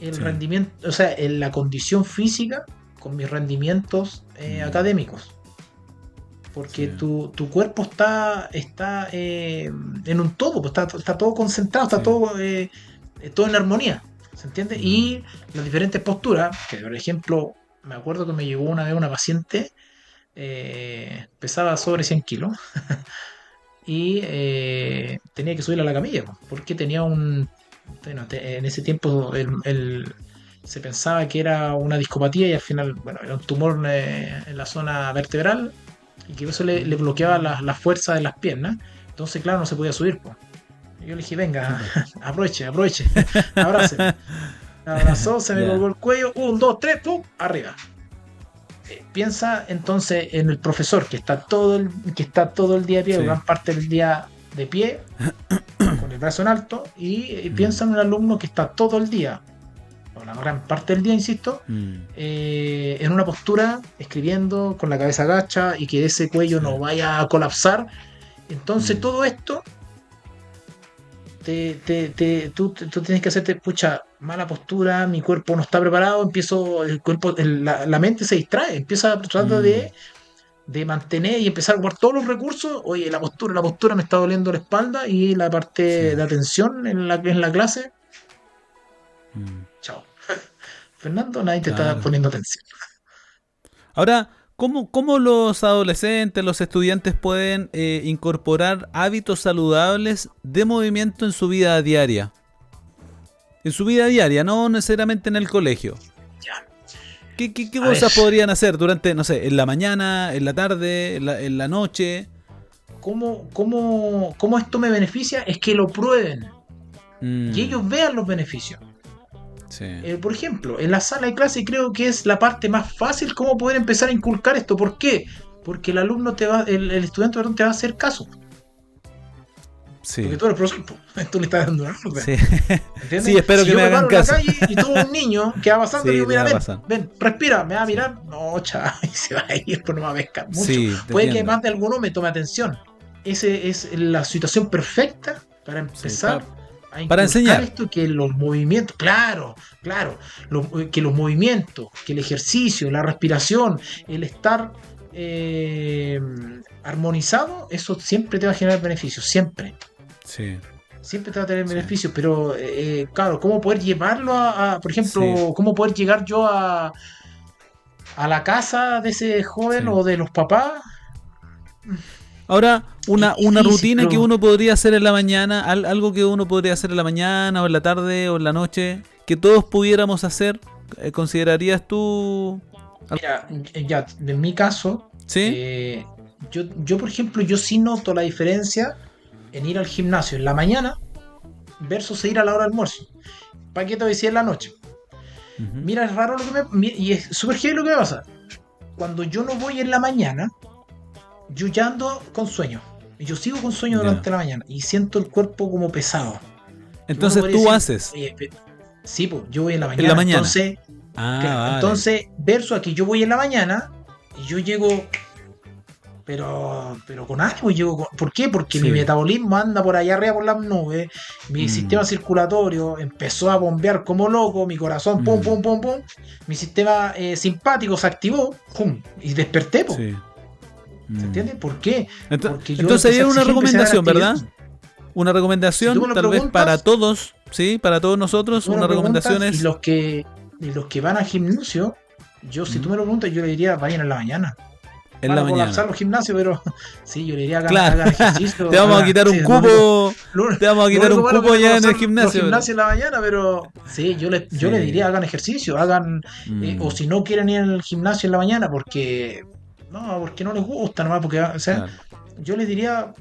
el sí. rendimiento, o sea, en la condición física con mis rendimientos Mm, académicos. sí. Porque tu cuerpo está en un todo, pues está todo concentrado, está Sí. todo en armonía. ¿Se entiende? Mm, Y las diferentes posturas, que por ejemplo, me acuerdo que me llegó una vez una paciente pesaba sobre 100 kilos y tenía que subir a la camilla, po, porque tenía un... Bueno, en ese tiempo se pensaba que era una discopatía y al final, bueno, era un tumor en la zona vertebral y que eso le bloqueaba la fuerza de las piernas. Entonces, claro, no se podía subir, po. Y yo le dije, venga, Chuta. aproveche, abráceme. Me abrazó, se me colgó Ya. el cuello, un, dos, tres, pum, arriba. Piensa entonces en el profesor que está todo el día de pie, Sí. gran parte del día de pie, con el brazo en alto, y Mm, piensa en un alumno que está todo el día, o la gran parte del día, insisto, mm, en una postura, escribiendo, con la cabeza agacha y que ese cuello sí. no vaya a colapsar. Entonces Mm, todo esto tú tienes que hacerte, pucha, mala postura, mi cuerpo no está preparado, empiezo, el cuerpo, la mente se distrae, empieza a tratar mm, de mantener y empezar a ocupar todos los recursos. Oye, la postura me está doliendo la espalda y la sí. parte de atención en la clase, Mm, chao. Fernando, nadie te está claro. poniendo atención. Ahora, ¿cómo los adolescentes, los estudiantes pueden incorporar hábitos saludables de movimiento en su vida diaria? En su vida diaria, no necesariamente en el colegio. Ya. ¿Qué A ver, cosas podrían hacer durante, no sé, en la mañana, en la tarde, en la noche? cómo esto me beneficia? Es que lo prueben y Mm, ellos vean los beneficios. sí, Por ejemplo, en la sala de clase creo que es la parte más fácil cómo poder empezar a inculcar esto. ¿Por qué? Porque el alumno el estudiante, perdón, te va a hacer caso. Porque sí, tú eres profesor, tú le estás dando una orden. sí. Sí, ¿Entiendes? espero Si que yo me me hagan paro en la caso. calle y tuvo un niño que va pasando, le Sí, digo, mira, tienes ven, razón. ven, respira, me va a Sí, mirar. No, chaval, y se va a ir, pues no me va a pescar mucho. sí, te Puede que entiendo. más de alguno me tome atención. Esa es la situación perfecta para Sí, empezar a para inculcar enseñar. esto, que los movimientos, claro, que los movimientos, que el ejercicio, la respiración, el estar armonizado, eso siempre te va a generar beneficios, siempre. Sí, Siempre te va a tener sí, beneficios, pero claro, ¿cómo poder llevarlo por sí, ejemplo, cómo poder llegar yo a la casa de ese joven sí. o de los papás? Ahora, Es una difícil, rutina que pero uno podría hacer en la mañana, algo que uno podría hacer en la mañana o en la tarde o en la noche, que todos pudiéramos hacer, ¿considerarías tú? mira, ya, en mi caso, ¿Sí? yo, por ejemplo, yo sí noto la diferencia en ir al gimnasio en la mañana versus ir a la hora de almuerzo. ¿Para qué te voy a decir en la noche? Ujú. Mira, es raro lo que y es súper heavy lo que me pasa. Cuando yo no voy en la mañana, yo ya ando con sueño. Yo sigo con sueño Ya. durante la mañana y siento el cuerpo como pesado. Que uno Entonces podría tú decir, haces oye, sí, pues yo voy en la en la mañana. mañana. Entonces, Ah, claro, vale. entonces, verso aquí, yo voy en la mañana y yo llego, pero con ánimo. ¿Por qué? Porque mi Sí. metabolismo anda por allá arriba por las nubes. Mi Mm, sistema circulatorio empezó a bombear como loco. Mi corazón, pum, mm, pum, pum, pum. Mi sistema simpático se activó, pum, y desperté, po. sí. ¿Se Mm. entiende? ¿Por qué? Porque yo Entonces ahí empecé a es una exigir, empecé a dar recomendación, actividad. ¿verdad? Una Si tú recomendación, me lo tal vez para preguntas, todos, ¿sí? Para todos si nosotros, tú me una lo recomendación preguntas, es y los que van al gimnasio, yo, si tú mm, me lo preguntas, yo le diría, vayan en la mañana. en Van la a colapsar mañana. los gimnasios, pero sí, yo le diría, Claro, hagan te ejercicio, vamos a quitar sí, un cupo, te vamos a lo quitar único un malo que cupo van a ya en el colapsar los gimnasio, pero gimnasios en la mañana, pero sí, yo le sí, diría, hagan ejercicio, hagan, o mm, si no quieren ir al gimnasio en la mañana, porque no les gusta nomás, porque, o sea, claro, yo les diría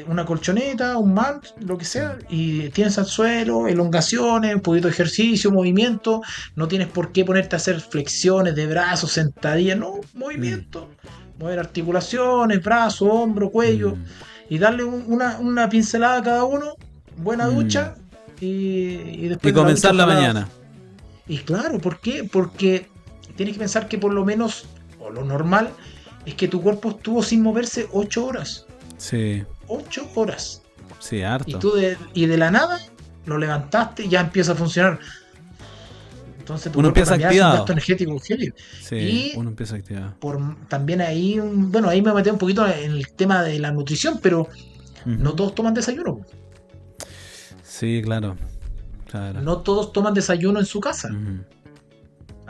una colchoneta, un mat, lo que sí, sea, y tienes al suelo, elongaciones, un poquito de ejercicio, movimiento. No tienes por qué ponerte a hacer flexiones de brazos, sentadillas, no, mm, movimiento. Mover articulaciones, brazos, hombro, cuello, mm, y darle una pincelada a cada uno, buena mm. ducha, y Y después de la ducha, comenzar la ojalá. mañana. Y claro, ¿por qué? Porque tienes que pensar que por lo menos, o lo normal, es que tu cuerpo estuvo sin moverse 8 horas. Sí, 8 horas. sí, Y harto. tú y de la nada lo levantaste y ya empieza a funcionar. Entonces tu Uno cuerpo empieza también hace un gasto activado. energético heavy. Sí, Y uno empieza activado. también ahí, bueno, ahí me metí un poquito en el tema de la nutrición, pero no Ujú. todos toman desayuno. Sí, claro, claro. No todos toman desayuno en su casa. Ujú.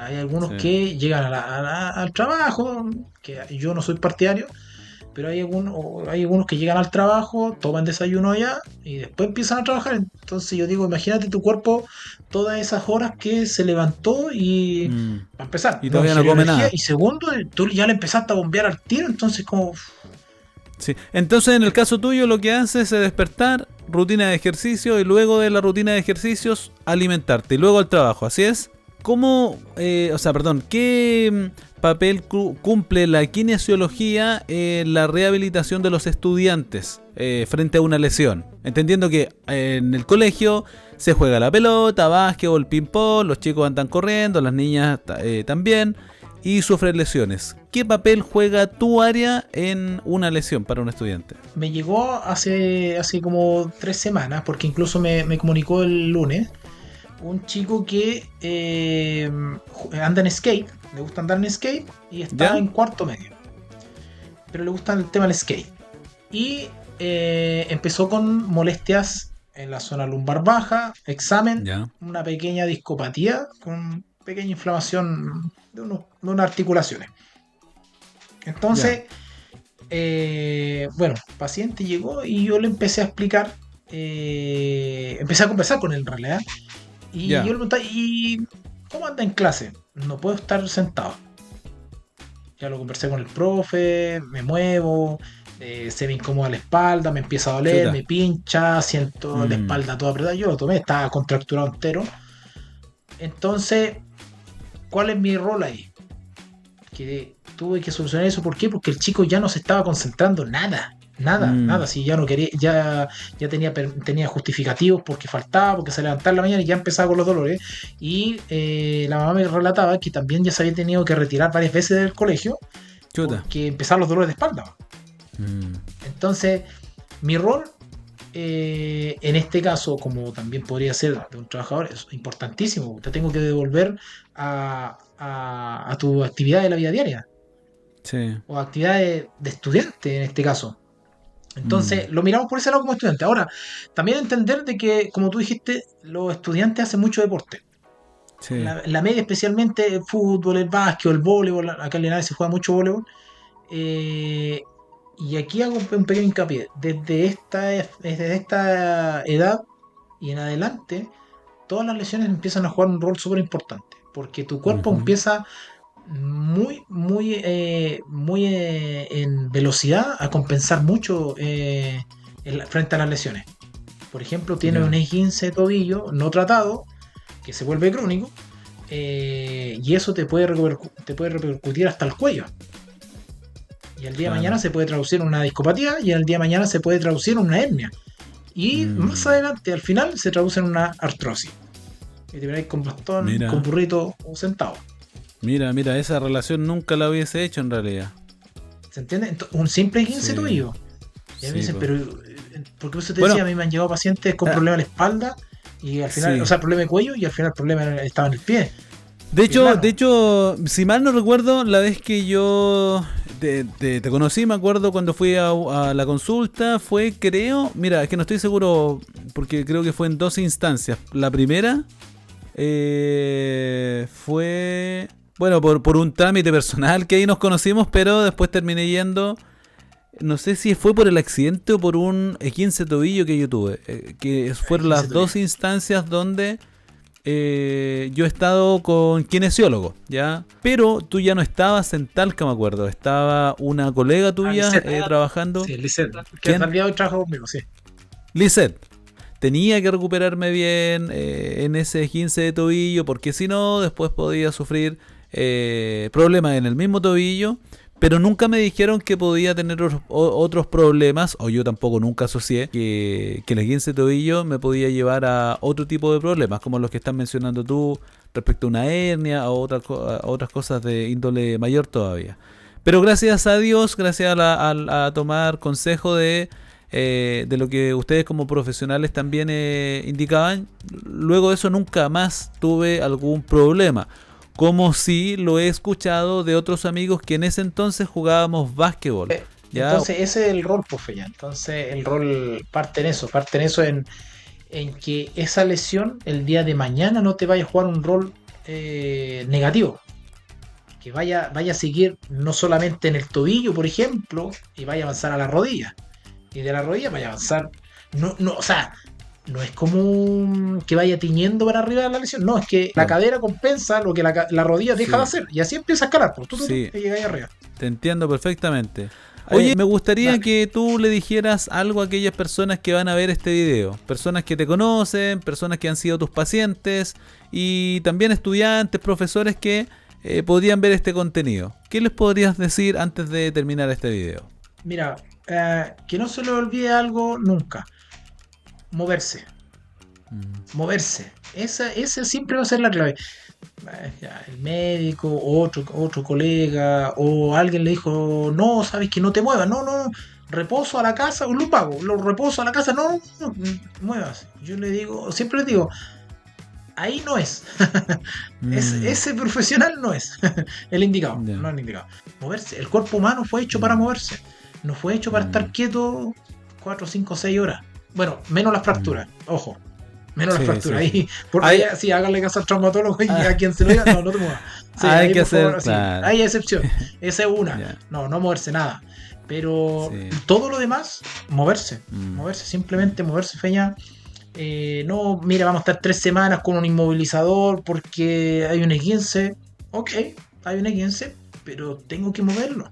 Hay algunos Sí. que llegan al trabajo, que yo no soy partidario, pero hay algunos que llegan al trabajo, toman desayuno allá y después empiezan a trabajar. Entonces yo digo, imagínate tu cuerpo todas esas horas que se levantó y Mm. para empezar, Y no todavía no ingirió come energía nada. y segundo, tú ya le empezaste a bombear al tiro, entonces como Sí. Entonces, en el caso tuyo, lo que haces es despertar, rutina de ejercicio y luego de la rutina de ejercicios, alimentarte y luego al trabajo. ¿Así es? ¿Cómo, qué papel cumple la kinesiología en la rehabilitación de los estudiantes frente a una lesión? Entendiendo que en el colegio se juega la pelota, básquetbol, ping-pong, los chicos andan corriendo, las niñas también, y sufren lesiones. ¿Qué papel juega tu área en una lesión para un estudiante? me llegó hace como 3 semanas, porque incluso me comunicó el lunes, un chico que anda en skate, le gusta andar en skate y está ¿Ya? en cuarto medio, pero le gusta el tema del skate. Y empezó con molestias en la zona lumbar baja, examen, ¿Ya? una pequeña discopatía con pequeña inflamación de unas articulaciones. ¿Ya? Entonces, bueno, paciente llegó y yo le empecé a explicar, empecé a conversar con él en realidad, y yo ¿Ya? le preguntaba, ¿y cómo anda en clase? No puedo estar sentado. Ya lo conversé con el profe, me muevo, se me incomoda la espalda, me empieza a doler, Chuta. me pincha, siento la Mm, espalda toda apretada. Yo lo tomé, estaba contracturado entero. Entonces, ¿cuál es mi rol ahí? Que tuve que solucionar eso. ¿Por qué? Porque el chico ya no se estaba concentrando nada. Nada, mm, nada. Si ya no quería, ya tenía justificativos porque faltaba, porque se levantaba en la mañana y ya empezaba con los dolores. Y la mamá me relataba que también ya se había tenido que retirar varias veces del colegio chuta. porque empezaron los dolores de espalda. Mm, Entonces, mi rol en este caso, como también podría ser de un trabajador, es importantísimo. Te tengo que devolver a tu actividad de la vida diaria sí. o actividades de estudiante en este caso. Mm, Entonces, lo miramos por ese lado como estudiante. Ahora, también entender de que, como tú dijiste, los estudiantes hacen mucho deporte. sí. La media especialmente el fútbol, el básquet, el voleibol, acá en Linares se juega mucho voleibol. Eh, y aquí hago un pequeño hincapié. Desde esta edad y en adelante, todas las lesiones empiezan a jugar un rol súper importante. Porque tu cuerpo Ujú, empieza muy en velocidad a compensar mucho frente a las lesiones. Por ejemplo, tiene un ya. esguince de tobillo no tratado que se vuelve crónico, y eso te puede repercutir hasta el cuello. Y el día de mañana Claro. se puede traducir en una discopatía y el día de mañana se puede traducir en una hernia. Y más Mm, adelante, al final, se traduce en una artrosis. Y te veréis con bastón, con mira. burrito o sentado. Mira, esa relación nunca la hubiese hecho en realidad. ¿Se entiende? Un simple 15 Sí, tobillo. Y a mí me sí, dicen, po. pero porque eso te Bueno, decía, a mí me han llegado pacientes con ah, problemas de la espalda y al final, o sí. sea, problema de cuello y al final el problema estaba en el pie, De pie hecho, plano. si mal no recuerdo, la vez que yo te conocí, me acuerdo cuando fui a la consulta, fue, creo, mira, es que no estoy seguro, porque creo que fue en dos instancias. La primera fue, bueno, por un trámite personal que ahí nos conocimos, pero después terminé yendo, no sé si fue por el accidente o por un 15 tobillo que yo tuve, que El fueron 15 las tobillo. dos instancias donde yo he estado con kinesiólogo, ¿ya? Pero tú ya no estabas en Talca, me acuerdo. Estaba una colega Ah, tuya Lisset. trabajando. Sí, Lisset. Que hasta ¿Quién? el día de hoy trabaja conmigo, sí. Lisette. Tenía que recuperarme bien en ese 15 de tobillo, porque si no, después podía sufrir problemas en el mismo tobillo. Pero nunca me dijeron que podía tener otros problemas, o yo tampoco nunca asocié que el 15 de tobillo me podía llevar a otro tipo de problemas, como los que estás mencionando tú respecto a una hernia o a otras cosas de índole mayor todavía. Pero gracias a Dios, gracias a tomar consejo de lo que ustedes como profesionales también indicaban, luego de eso nunca más tuve algún problema. Como si lo he escuchado de otros amigos que en ese entonces jugábamos básquetbol. ¿Ya? Entonces, ese es el rol, pues, ya. Entonces, el rol parte en eso en que esa lesión el día de mañana no te vaya a jugar un rol negativo. Que vaya a seguir no solamente en el tobillo, por ejemplo, y vaya a avanzar a la rodilla. Y de la rodilla vaya a avanzar. O sea, no es como que vaya tiñendo para arriba de la lesión. No, es que la Claro. cadera compensa lo que la rodilla deja de Sí, hacer. Y así empieza a escalar. Pues sí, y llega ahí arriba. te entiendo perfectamente. Oye, me gustaría Dale. que tú le dijeras algo a aquellas personas que van a ver este video. Personas que te conocen, personas que han sido tus pacientes y también estudiantes, profesores que podrían ver este contenido. ¿Qué les podrías decir antes de terminar este video? Mira, que no se le olvide algo nunca. Moverse. Moverse. Esa siempre va a ser la clave. Ya, el médico, otro colega, o alguien le dijo, no, sabes que no te muevas, no, reposo a la casa, lo pago, lo reposo a la casa, no, muevas. Yo le digo, siempre les digo, ahí no es. Ese profesional no es el indicado, Ya. no es el indicado. Moverse, el cuerpo humano fue hecho para moverse, no fue hecho para estar quieto 4, 5, 6 horas. Bueno, menos las fracturas, ojo. Menos las fracturas. Sí. Ahí, por ahí, sí, háganle caso al traumatólogo y a quien se lo diga, no te muevas. Sí, Hay ahí, que por favor, hacer, sí, claro. hay excepción. Esa es una. Ya. No moverse nada. Pero Sí. todo lo demás, moverse. Moverse, simplemente moverse, Feña. No, mira, vamos a estar 3 semanas con un inmovilizador porque hay un E15. Ok, hay un E15, pero tengo que moverlo.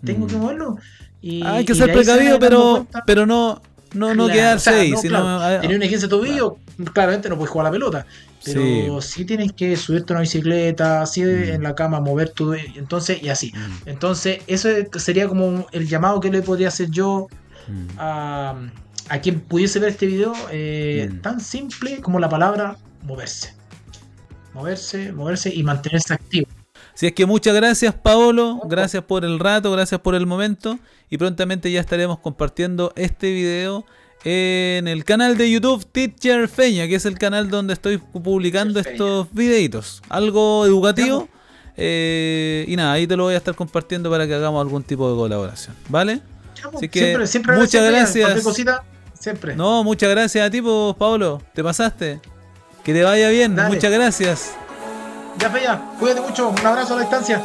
Tengo que moverlo. Hay que Y de ser ahí se van a precavido, ir dando cuenta. pero no Claro, o quedarse sea, ahí, no, sino claro, tenés un 15 claro. tobillo, claramente no puedes jugar a la pelota, Sí. pero sí tienes que subirte a una bicicleta, así en la cama, mover tu, entonces, y así. Entonces, eso sería como el llamado que le podría hacer yo a, a quien pudiese ver este video, tan simple como la palabra moverse. Moverse y mantenerse activo. Si es que muchas gracias, Paolo, gracias por el rato, gracias por el momento y prontamente ya estaremos compartiendo este video en el canal de YouTube Teacher Feña, que es el canal donde estoy publicando estos videitos, algo educativo, y nada, ahí te lo voy a estar compartiendo para que hagamos algún tipo de colaboración, ¿vale? Así que siempre muchas gracias. cualquier cosita, siempre. No, muchas gracias a ti, Paolo, te pasaste, que te vaya bien, Dale. muchas gracias. Ya, Feña, cuídate mucho, un abrazo a la distancia.